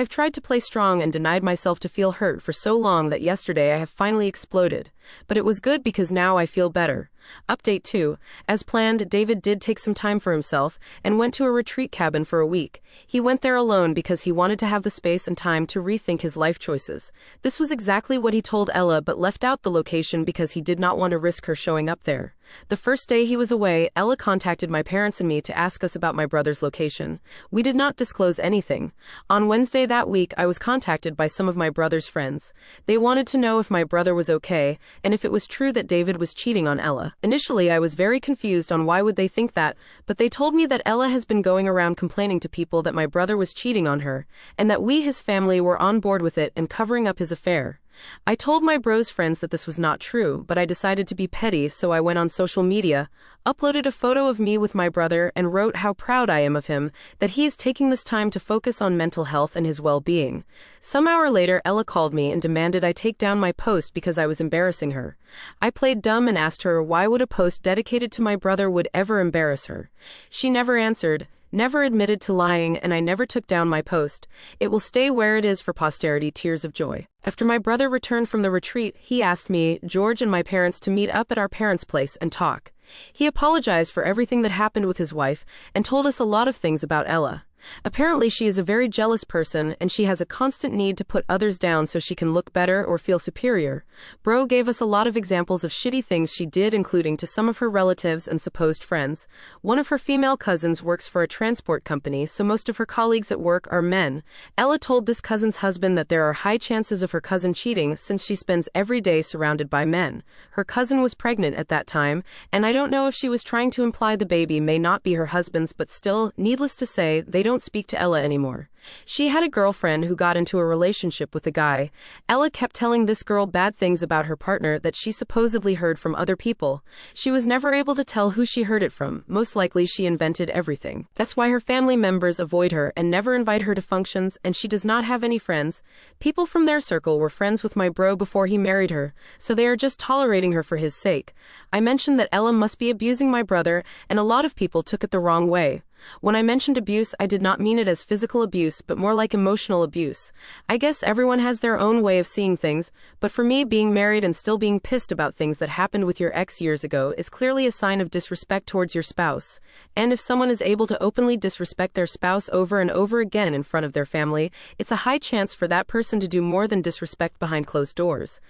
have tried to play strong and denied myself to feel hurt for so long that yesterday I have finally exploded. But it was good because now I feel better. Update 2. As planned, David did take some time for himself and went to a retreat cabin for a week. He went there alone because he wanted to have the space and time to rethink his life choices. This was exactly what he told Ella, but left out the location because he did not want to risk her showing up there. The first day he was away, Ella contacted my parents and me to ask us about my brother's location. We did not disclose anything. On Wednesday that week, I was contacted by some of my brother's friends. They wanted to know if my brother was okay, and if it was true that David was cheating on Ella. Initially, I was very confused on why would they think that, but they told me that Ella has been going around complaining to people that my brother was cheating on her, and that we, his family, were on board with it and covering up his affair. I told my bro's friends that this was not true, but I decided to be petty, so I went on social media, uploaded a photo of me with my brother, and wrote how proud I am of him, that he is taking this time to focus on mental health and his well-being. Some hour later, Ella called me and demanded I take down my post because I was embarrassing her. I played dumb and asked her why would a post dedicated to my brother would ever embarrass her. She never answered, never admitted to lying, and I never took down my post. It will stay where it is for posterity. Tears of joy. After my brother returned from the retreat, he asked me, George, and my parents to meet up at our parents' place and talk. He apologized for everything that happened with his wife and told us a lot of things about Ella. Apparently she is a very jealous person and she has a constant need to put others down so she can look better or feel superior. Bro gave us a lot of examples of shitty things she did, including to some of her relatives and supposed friends. One of her female cousins works for a transport company, so most of her colleagues at work are men. Ella told this cousin's husband that there are high chances of her cousin cheating since she spends every day surrounded by men. Her cousin was pregnant at that time, and I don't know if she was trying to imply the baby may not be her husband's, but still, needless to say, they don't speak to Ella anymore. She had a girlfriend who got into a relationship with a guy. Ella kept telling this girl bad things about her partner that she supposedly heard from other people. She was never able to tell who she heard it from. Most likely she invented everything. That's why her family members avoid her and never invite her to functions, and she does not have any friends. People from their circle were friends with my bro before he married her, so they are just tolerating her for his sake. I mentioned that Ella must be abusing my brother, and a lot of people took it the wrong way. When I mentioned abuse, I did not mean it as physical abuse, but more like emotional abuse. I guess everyone has their own way of seeing things, but for me, being married and still being pissed about things that happened with your ex years ago is clearly a sign of disrespect towards your spouse. And if someone is able to openly disrespect their spouse over and over again in front of their family, it's a high chance for that person to do more than disrespect behind closed doors.